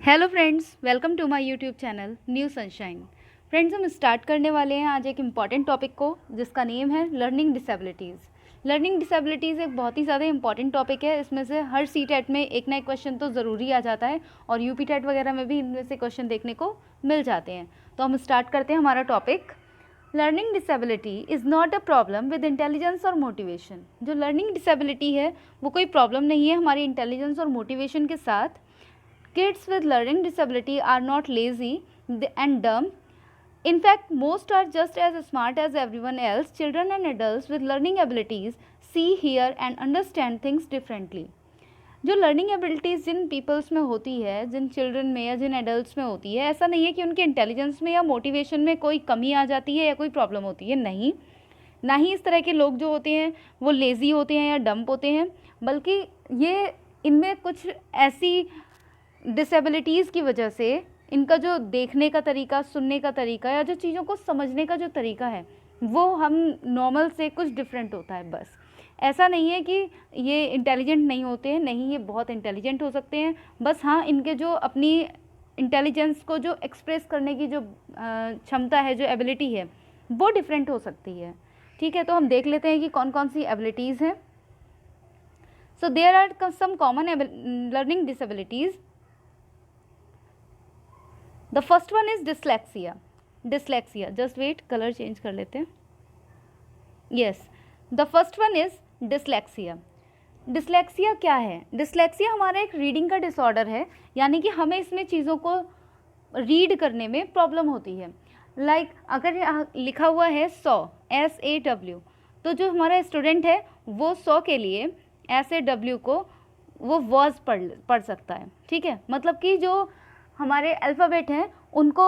Hello friends, welcome to my YouTube channel New Sunshine. Friends, हम start करने वाले हैं आज एक इम्पॉर्टेंट टॉपिक को जिसका नेम है लर्निंग डिसेबिलिटीज़। लर्निंग डिसेबिलिटीज़ एक बहुत ही ज़्यादा इंपॉर्टेंट टॉपिक है। इसमें से हर सी टेट में एक ना एक क्वेश्चन तो ज़रूरी आ जाता है और यूपी टेट वगैरह में भी इनमें से क्वेश्चन देखने को मिल जाते हैं। तो हम स्टार्ट करते हैं हमारा topic. Learning disability is not a problem with intelligence और मोटिवेशन। जो लर्निंग डिसेबिलिटी है वो कोई प्रॉब्लम नहीं है हमारी इंटेलिजेंस और मोटिवेशन के साथ। Kids with learning disability are not lazy and dumb. In fact, most are just as smart as everyone else. Children and adults with learning abilities see, hear and understand things differently. जो learning abilities जिन peoples में होती है, जिन children में या जिन adults में होती है, ऐसा नहीं है कि उनके इंटेलिजेंस में या मोटिवेशन में कोई कमी आ जाती है या कोई प्रॉब्लम होती है। नहीं, ना ही इस तरह के लोग जो होते हैं वो लेज़ी होते हैं या डम्प होते हैं, बल्कि ये इनमें कुछ ऐसी डिसेबिलिटीज़ की वजह से इनका जो देखने का तरीका, सुनने का तरीका या जो चीज़ों को समझने का जो तरीका है वो हम नॉर्मल से कुछ डिफरेंट होता है। बस ऐसा नहीं है कि ये इंटेलिजेंट नहीं होते हैं, नहीं, ये बहुत इंटेलिजेंट हो सकते हैं। बस हाँ, इनके जो अपनी इंटेलिजेंस को जो एक्सप्रेस करने की जो क्षमता है, जो एबिलिटी है, वो डिफरेंट हो सकती है। ठीक है, तो हम देख लेते हैं कि कौन कौन सी एबिलिटीज़ हैं। So there are some common learning disabilities. The first one is dyslexia. Dyslexia, just wait, colour change कर लेते हैं। Yes, the first one is dyslexia. Dyslexia क्या है? डिसलेक्सिया हमारा एक रीडिंग का डिसऑर्डर है, यानी कि हमें इसमें चीज़ों को रीड करने में प्रॉब्लम होती है। लाइक अगर यहाँ लिखा हुआ है सौ, SAW, तो जो हमारा स्टूडेंट है वो 100 के लिए SAW को वो वॉज पढ़ सकता है। ठीक है, मतलब कि जो हमारे अल्फ़ाबेट हैं उनको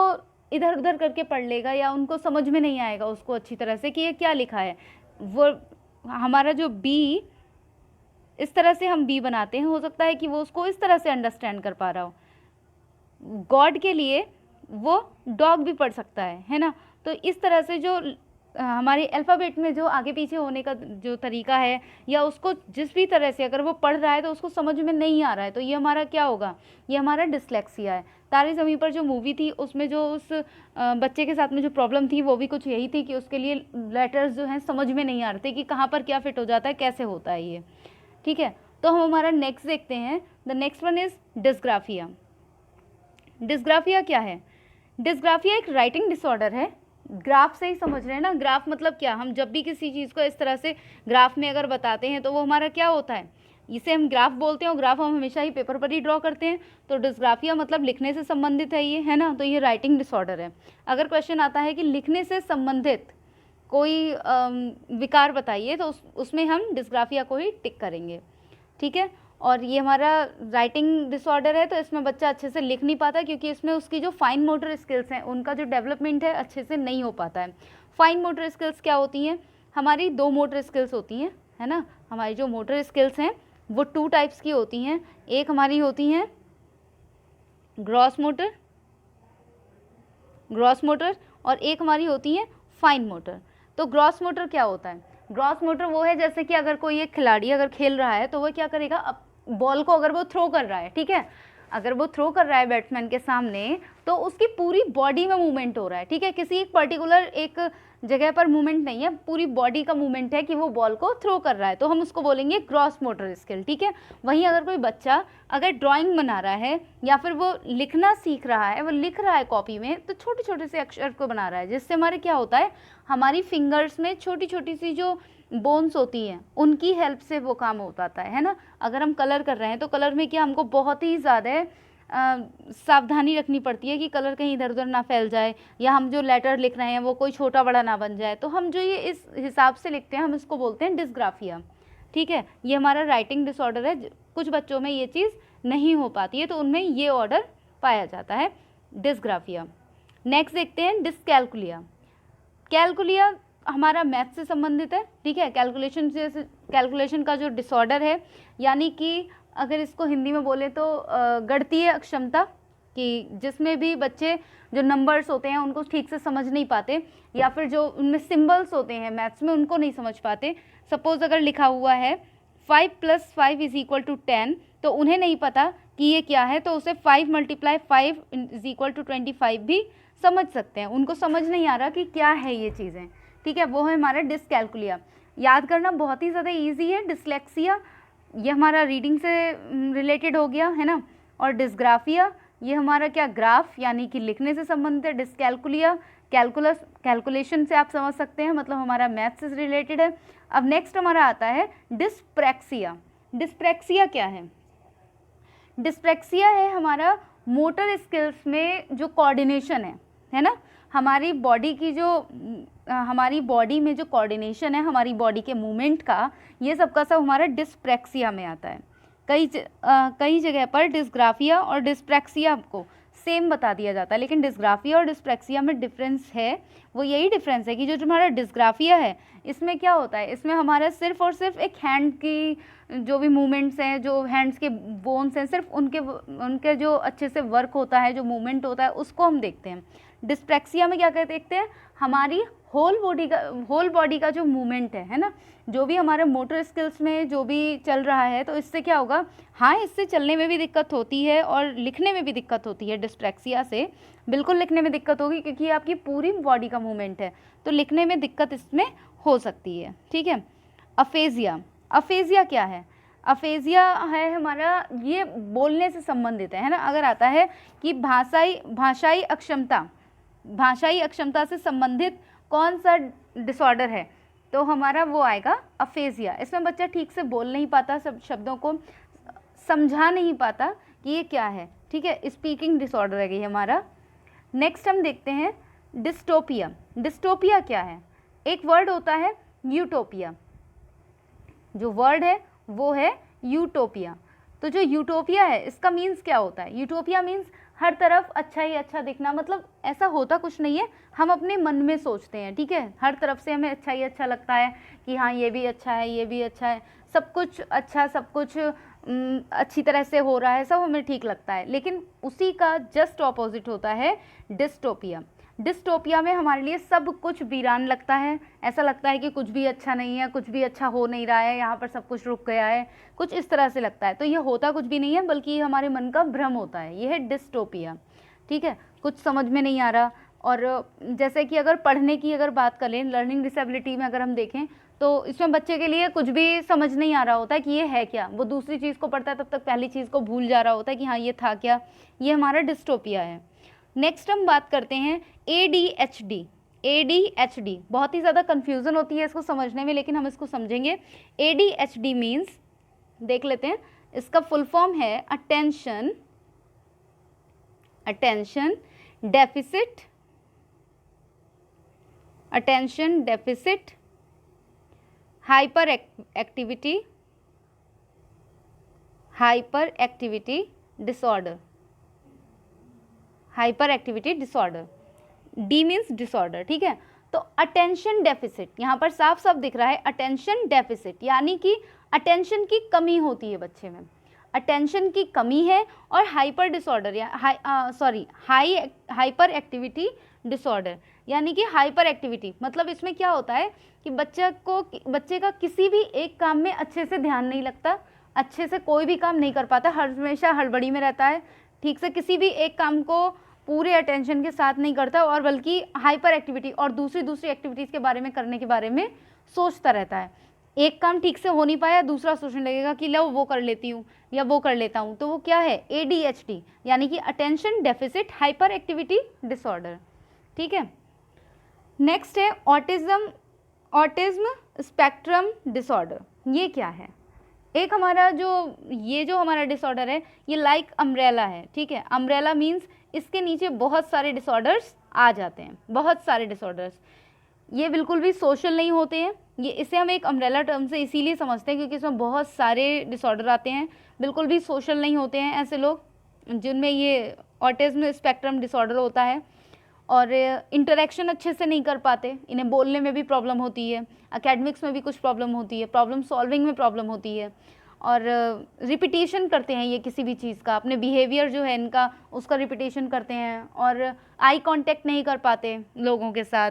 इधर उधर करके पढ़ लेगा या उनको समझ में नहीं आएगा उसको अच्छी तरह से कि ये क्या लिखा है। वो हमारा जो बी, इस तरह से हम बी बनाते हैं, हो सकता है कि वो उसको इस तरह से अंडरस्टैंड कर पा रहा हो। गॉड के लिए वो डॉग भी पढ़ सकता है ना। तो इस तरह से जो हमारे अल्फ़ाबेट में जो आगे पीछे होने का जो तरीका है या उसको जिस भी तरह से अगर वो पढ़ रहा है तो उसको समझ में नहीं आ रहा है, तो ये हमारा क्या होगा? ये हमारा डिसलेक्सिया है। तारे ज़मीन पर जो मूवी थी उसमें जो उस बच्चे के साथ में जो प्रॉब्लम थी वो भी कुछ यही थी कि उसके लिए लेटर्स जो हैं समझ में नहीं आ रहे थे कि कहाँ पर क्या फिट हो जाता है, कैसे होता है ये। ठीक है, तो हम हमारा नेक्स्ट देखते हैं। The next one is dysgraphia. Dysgraphia क्या है? डिस्ग्राफिया एक राइटिंग डिसऑर्डर है। ग्राफ से ही समझ रहे हैं ना। ग्राफ मतलब क्या? हम जब भी किसी चीज़ को इस तरह से ग्राफ में अगर बताते हैं तो वो हमारा क्या होता है? इसे हम ग्राफ बोलते हैं और ग्राफ हम हमेशा ही पेपर पर ही ड्रॉ करते हैं। तो डिस्ग्राफिया मतलब लिखने से संबंधित है ये, है ना। तो ये राइटिंग डिसऑर्डर है। अगर क्वेश्चन आता है कि लिखने से संबंधित कोई विकार बताइए तो उसमें हम डिस्ग्राफिया को ही टिक करेंगे। ठीक है, और ये हमारा राइटिंग डिसऑर्डर है, तो इसमें बच्चा अच्छे से लिख नहीं पाता क्योंकि इसमें उसकी जो फाइन मोटर स्किल्स हैं उनका जो डेवलपमेंट है अच्छे से नहीं हो पाता है। फाइन मोटर स्किल्स क्या होती हैं? हमारी 2 मोटर स्किल्स होती हैं, है ना। हमारी जो मोटर स्किल्स हैं वो 2 टाइप्स की होती हैं। एक हमारी होती हैं ग्रॉस मोटर और एक हमारी होती है फाइन मोटर। तो ग्रॉस मोटर क्या होता है? ग्रॉस मोटर वो है जैसे कि अगर कोई एक खिलाड़ी अगर खेल रहा है तो वो क्या करेगा, अब बॉल को अगर वो थ्रो कर रहा है, ठीक है, अगर वो थ्रो कर रहा है बैट्समैन के सामने तो उसकी पूरी बॉडी में मूवमेंट हो रहा है। ठीक है, किसी एक पर्टिकुलर एक जगह पर मूवमेंट नहीं है, पूरी बॉडी का मूवमेंट है कि वो बॉल को थ्रो कर रहा है, तो हम उसको बोलेंगे ग्रॉस मोटर स्किल। ठीक है, वहीं अगर कोई बच्चा अगर ड्राइंग बना रहा है या फिर वो लिखना सीख रहा है, वो लिख रहा है कॉपी में, तो छोटे छोटे से अक्षर को बना रहा है, जिससे हमारे क्या होता है, हमारी फिंगर्स में छोटी छोटी सी जो बोन्स होती हैं उनकी हेल्प से वो काम हो पाता है ना। अगर हम कलर कर रहे हैं तो कलर में क्या हमको बहुत ही ज़्यादा सावधानी रखनी पड़ती है कि कलर कहीं इधर उधर ना फैल जाए, या हम जो लेटर लिख रहे हैं वो कोई छोटा बड़ा ना बन जाए। तो हम जो ये इस हिसाब से लिखते हैं हम इसको बोलते हैं डिस्ग्राफिया। ठीक है, ये हमारा राइटिंग डिसऑर्डर है। कुछ बच्चों में ये चीज़ नहीं हो पाती है तो उनमें ये ऑर्डर पाया जाता है, डिस्ग्राफिया। नेक्स्ट देखते हैं डिस्कैल्कुलिया। कैलकुलिया हमारा मैथ से संबंधित है। ठीक है, कैलकुलेशन का जो डिसऑर्डर है, यानी कि अगर इसको हिंदी में बोले तो गणितीय अक्षमता, कि जिसमें भी बच्चे जो नंबर्स होते हैं उनको ठीक से समझ नहीं पाते, या फिर जो उनमें सिंबल्स होते हैं मैथ्स में उनको नहीं समझ पाते। सपोज़ अगर लिखा हुआ है 5 + 5 = 10, तो उन्हें नहीं पता कि ये क्या है, तो उसे 5 × 5 = 25 भी समझ सकते हैं। उनको समझ नहीं आ रहा कि क्या है ये चीज़ें, ठीक है, वो है हमारा डिसकैलकुलिया। याद करना बहुत ही ज़्यादा ईजी है। डिसलेक्सिया ये हमारा रीडिंग से रिलेटेड हो गया है ना, और डिसग्राफिया ये हमारा क्या, ग्राफ यानी कि लिखने से संबंधित है। डिसकैलकुलिया कैलकुलेशन से आप समझ सकते हैं, मतलब हमारा मैथ से रिलेटेड है। अब नेक्स्ट हमारा आता है डिस्प्रैक्सिया। डिस्प्रैक्सिया क्या है? डिस्प्रैक्सिया है हमारा मोटर स्किल्स में जो कोऑर्डिनेशन है ना, हमारी बॉडी की जो हमारी बॉडी में जो कोऑर्डिनेशन है, हमारी बॉडी के मूवमेंट का, ये सब का सब हमारा डिस्प्रैक्सिया में आता है। कई जगह पर डिस्ग्राफिया और डिस्प्रैक्सिया को सेम बता दिया जाता है, लेकिन डिस्ग्राफिया और डिस्प्रैक्सिया में डिफरेंस है। वो यही डिफरेंस है कि जो हमारा डिस्ग्राफिया है, इसमें क्या होता है, इसमें हमारा सिर्फ और सिर्फ एक हैंड की जो भी मूवमेंट्स हैं, जो हैंड्स के बोन्स हैं, सिर्फ उनके जो अच्छे से वर्क होता है, जो मूवमेंट होता है, उसको हम देखते हैं। डिस्प्रैक्सिया में क्या कहते देखते हैं, हमारी होल बॉडी का जो मूवमेंट है ना, जो भी हमारे मोटर स्किल्स में जो भी चल रहा है, तो इससे क्या होगा, हाँ इससे चलने में भी दिक्कत होती है और लिखने में भी दिक्कत होती है। डिस्प्रैक्सिया से बिल्कुल लिखने में दिक्कत होगी, क्योंकि ये आपकी पूरी बॉडी का मूवमेंट है, तो लिखने में दिक्कत इसमें हो सकती है, ठीक है। अफेजिया, अफेजिया क्या है? अफेजिया है हमारा, ये बोलने से संबंधित है ना। अगर आता है कि भाषाई अक्षमता से संबंधित कौन सा डिसऑर्डर है, तो हमारा वो आएगा अफेजिया। इसमें बच्चा ठीक से बोल नहीं पाता, सब शब्दों को समझा नहीं पाता कि ये क्या है, ठीक है, स्पीकिंग डिसऑर्डर है ये हमारा। नेक्स्ट हम देखते हैं डिस्टोपिया। डिस्टोपिया क्या है? एक वर्ड होता है यूटोपिया, जो वर्ड है वो है यूटोपिया। तो जो यूटोपिया है, इसका मीन्स क्या होता है? यूटोपिया मीन्स हर तरफ अच्छा ही अच्छा दिखना। मतलब ऐसा होता कुछ नहीं है, हम अपने मन में सोचते हैं, ठीक है, हर तरफ से हमें अच्छा ही अच्छा लगता है कि हाँ ये भी अच्छा है, ये भी अच्छा है, सब कुछ अच्छा, सब कुछ अच्छी तरह से हो रहा है, सब हमें ठीक लगता है। लेकिन उसी का जस्ट ऑपोजिट होता है डिस्टोपिया। डिस्टोपिया में हमारे लिए सब कुछ वीरान लगता है, ऐसा लगता है कि कुछ भी अच्छा नहीं है, कुछ भी अच्छा हो नहीं रहा है, यहाँ पर सब कुछ रुक गया है, कुछ इस तरह से लगता है। तो ये होता कुछ भी नहीं है, बल्कि ये हमारे मन का भ्रम होता है, ये है डिस्टोपिया, ठीक है। कुछ समझ में नहीं आ रहा, और जैसे कि अगर पढ़ने की अगर बात करें, लर्निंग डिसेबिलिटी में अगर हम देखें, तो इसमें बच्चे के लिए कुछ भी समझ नहीं आ रहा होता है कि ये है क्या। वो दूसरी चीज़ को पढ़ता है, तब तक पहली चीज़ को भूल जा रहा होता है कि हाँ ये था क्या। ये हमारा डिस्टोपिया है। नेक्स्ट हम बात करते हैं ADHD। ADHD बहुत ही ज़्यादा कन्फ्यूज़न होती है इसको समझने में, लेकिन हम इसको समझेंगे। ADHD मीन्स, देख लेते हैं, इसका फुल फॉर्म है attention deficit hyper activity disorder. D means disorder, ठीक है। तो अटेंशन डेफिसिट, यहाँ पर साफ साफ दिख रहा है अटेंशन डेफिसिट, यानी कि अटेंशन की कमी होती है बच्चे में, अटेंशन की कमी है। और हाइपर डिसऑर्डर या हाइपर एक्टिविटी डिसऑर्डर, यानी कि हाइपर एक्टिविटी मतलब इसमें क्या होता है कि बच्चे का किसी भी एक काम में अच्छे से ध्यान नहीं लगता, अच्छे से कोई भी काम नहीं कर पाता, हमेशा हड़बड़ी में रहता है, ठीक से किसी भी एक काम को पूरे अटेंशन के साथ नहीं करता, और बल्कि हाइपर एक्टिविटी और दूसरी एक्टिविटीज़ के बारे में करने के बारे में सोचता रहता है। एक काम ठीक से हो नहीं पाया, दूसरा सोचने लगेगा कि लो वो कर लेती हूँ या वो कर लेता हूँ, तो वो क्या है? ADHD, यानी कि attention deficit hyper activity disorder, ठीक है। नेक्स्ट है ऑटिज्म स्पेक्ट्रम डिसऑर्डर। ये क्या है? एक हमारा जो हमारा डिसऑर्डर है, ये लाइक अम्ब्रेला है, ठीक है। अम्ब्रेला मीन्स इसके नीचे बहुत सारे डिसऑर्डर्स आ जाते हैं, बहुत सारे डिसऑर्डर्स। ये बिल्कुल भी सोशल नहीं होते हैं, इसे हम एक अम्ब्रेला टर्म से इसीलिए समझते हैं क्योंकि इसमें बहुत सारे डिसऑर्डर आते हैं। बिल्कुल भी सोशल नहीं होते हैं ऐसे लोग जिनमें ये ऑटिज्म स्पेक्ट्रम डिसऑर्डर होता है, और इंटरेक्शन अच्छे से नहीं कर पाते, इन्हें बोलने में भी प्रॉब्लम होती है, एकेडमिक्स में भी कुछ प्रॉब्लम होती है, प्रॉब्लम सॉल्विंग में प्रॉब्लम होती है, और रिपीटेशन करते हैं ये किसी भी चीज़ का, अपने बिहेवियर जो है इनका उसका रिपीटेशन करते हैं, और आई कांटेक्ट नहीं कर पाते लोगों के साथ,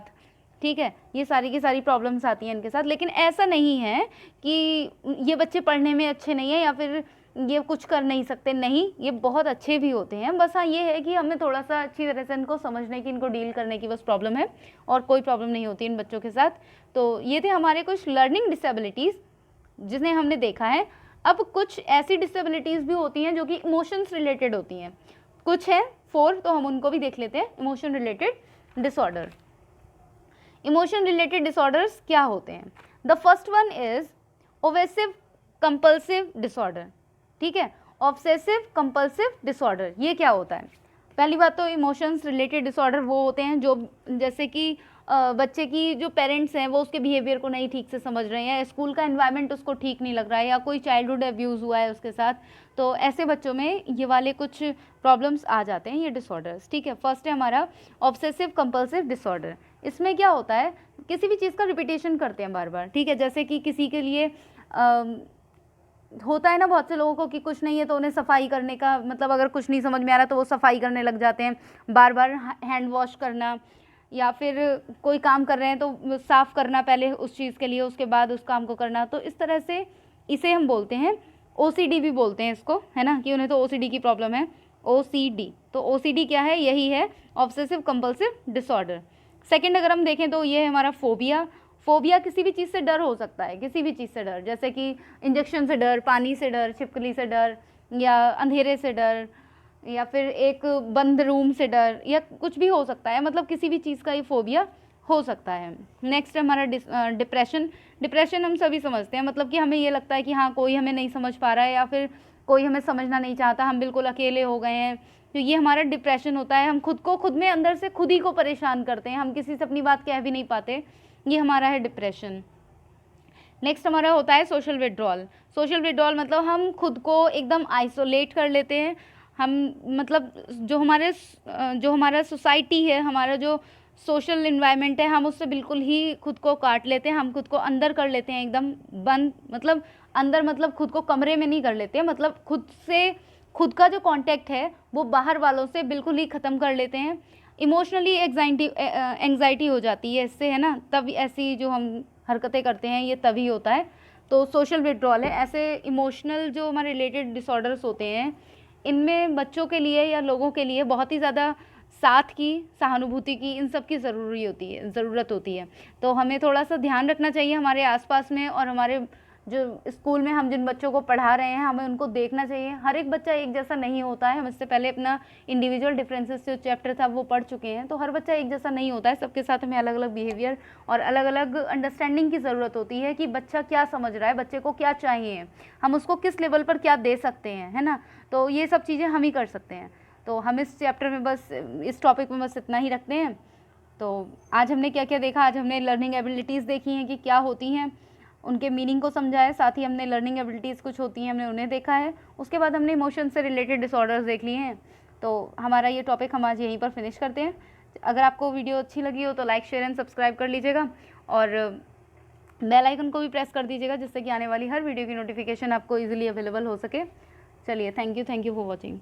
ठीक है। ये सारी की सारी प्रॉब्लम्स आती हैं इनके साथ। लेकिन ऐसा नहीं है कि ये बच्चे पढ़ने में अच्छे नहीं हैं या फिर ये कुछ कर नहीं सकते, नहीं, ये बहुत अच्छे भी होते हैं। बस हाँ ये है कि हमें थोड़ा सा अच्छी तरह से इनको समझने की, इनको डील करने की बस प्रॉब्लम है, और कोई प्रॉब्लम नहीं होती इन बच्चों के साथ। तो ये थे हमारे कुछ लर्निंग डिसेबिलिटीज़ जिन्हें हमने देखा है। अब कुछ ऐसी डिसेबिलिटीज़ भी होती हैं जो कि इमोशंस रिलेटेड होती हैं, कुछ है 4, तो हम उनको भी देख लेते हैं। Emotion related disorder. Emotion related disorders क्या होते हैं? The first one is obsessive compulsive disorder. ठीक है, ऑब्सेसिव कंपल्सिव डिसऑर्डर, ये क्या होता है? पहली बात तो इमोशंस रिलेटेड डिसऑर्डर वो होते हैं जो जैसे कि बच्चे की जो पेरेंट्स हैं वो उसके बिहेवियर को नहीं ठीक से समझ रहे हैं, स्कूल का एनवायरनमेंट उसको ठीक नहीं लग रहा है, या कोई चाइल्डहुड अब्यूज़ हुआ है उसके साथ, तो ऐसे बच्चों में ये वाले कुछ प्रॉब्लम्स आ जाते हैं, ये डिसऑर्डर्स। ठीक है, फर्स्ट है हमारा ऑब्सेसिव कंपल्सिव डिसऑर्डर। इसमें क्या होता है, किसी भी चीज़ का रिपीटेशन करते हैं बार बार। ठीक है, जैसे कि किसी के लिए होता है ना बहुत से लोगों को कि कुछ नहीं है तो उन्हें सफाई करने का, मतलब अगर कुछ नहीं समझ में आ रहा तो वो सफाई करने लग जाते हैं, बार बार हैंड वॉश करना, या फिर कोई काम कर रहे हैं तो साफ़ करना पहले उस चीज़ के लिए, उसके बाद उस काम को करना। तो इस तरह से इसे हम बोलते हैं OCD भी बोलते हैं इसको, है ना, कि उन्हें तो OCD की प्रॉब्लम है, OCD। तो OCD क्या है? यही है ऑब्सेसिव कंपल्सिव डिसऑर्डर। सेकंड अगर हम देखें तो ये है हमारा फोबिया। फोबिया किसी भी चीज़ से डर हो सकता है, किसी भी चीज़ से डर, जैसे कि इंजेक्शन से डर, पानी से डर, छिपकली से डर, या अंधेरे से डर, या फिर एक बंद रूम से डर, या कुछ भी हो सकता है, मतलब किसी भी चीज़ का ये फोबिया हो सकता है। नेक्स्ट हमारा डिप्रेशन। डिप्रेशन हम सभी समझते हैं, मतलब कि हमें ये लगता है कि हाँ कोई हमें नहीं समझ पा रहा है, या फिर कोई हमें समझना नहीं चाहता, हम बिल्कुल अकेले हो गए हैं, तो ये हमारा डिप्रेशन होता है। हम खुद को खुद में अंदर से खुद ही को परेशान करते हैं, हम किसी से अपनी बात कह भी नहीं पाते, ये हमारा है डिप्रेशन। नेक्स्ट हमारा होता है सोशल विड्रॉल। सोशल विड्रॉल मतलब हम खुद को एकदम आइसोलेट कर लेते हैं, हम मतलब जो हमारा सोसाइटी है, हमारा जो सोशल इन्वायरमेंट है, हम उससे बिल्कुल ही खुद को काट लेते हैं, हम खुद को अंदर कर लेते हैं एकदम बंद, मतलब अंदर मतलब खुद को कमरे में नहीं कर लेते, मतलब खुद से खुद का जो कांटेक्ट है वो बाहर वालों से बिल्कुल ही ख़त्म कर लेते हैं। इमोशनली एंग्जाइटी हो जाती है इससे, है ना, तब ऐसी जो हम हरकतें करते हैं ये तभी होता है। तो सोशल विड्रॉल है। ऐसे इमोशनल जो हमारे रिलेटेड डिसऑर्डर्स होते हैं, इनमें बच्चों के लिए या लोगों के लिए बहुत ही ज़्यादा साथ की, सहानुभूति की, इन सब की ज़रूरत होती है। तो हमें थोड़ा सा ध्यान रखना चाहिए हमारे आसपास में, और हमारे जो स्कूल में हम जिन बच्चों को पढ़ा रहे हैं हमें उनको देखना चाहिए। हर एक बच्चा एक जैसा नहीं होता है, हम इससे पहले अपना इंडिविजुअल डिफरेंसेस जो चैप्टर था वो पढ़ चुके हैं। तो हर बच्चा एक जैसा नहीं होता है, सबके साथ हमें अलग अलग बिहेवियर और अलग अलग अंडरस्टैंडिंग की ज़रूरत होती है कि बच्चा क्या समझ रहा है, बच्चे को क्या चाहिए, हम उसको किस लेवल पर क्या दे सकते हैं, है ना। तो ये सब चीज़ें हम ही कर सकते हैं। तो हम इस चैप्टर में बस, इस टॉपिक में बस इतना ही रखते हैं। तो आज हमने क्या क्या देखा? आज हमने लर्निंग एबिलिटीज़ देखी हैं कि क्या होती हैं, उनके मीनिंग को समझा है, साथ ही हमने लर्निंग एबिलिटीज़ कुछ होती हैं हमने उन्हें देखा है। उसके बाद हमने इमोशन से रिलेटेड डिसऑर्डर्स देख लिए हैं। तो हमारा ये टॉपिक हम आज यहीं पर फिनिश करते हैं। अगर आपको वीडियो अच्छी लगी हो तो लाइक, शेयर एंड सब्सक्राइब कर लीजिएगा, और बेल आइकन को भी प्रेस कर दीजिएगा, जिससे कि आने वाली हर वीडियो की नोटिफिकेशन आपको ईजिली अवेलेबल हो सके। चलिए, थैंक यू फॉर वॉचिंग।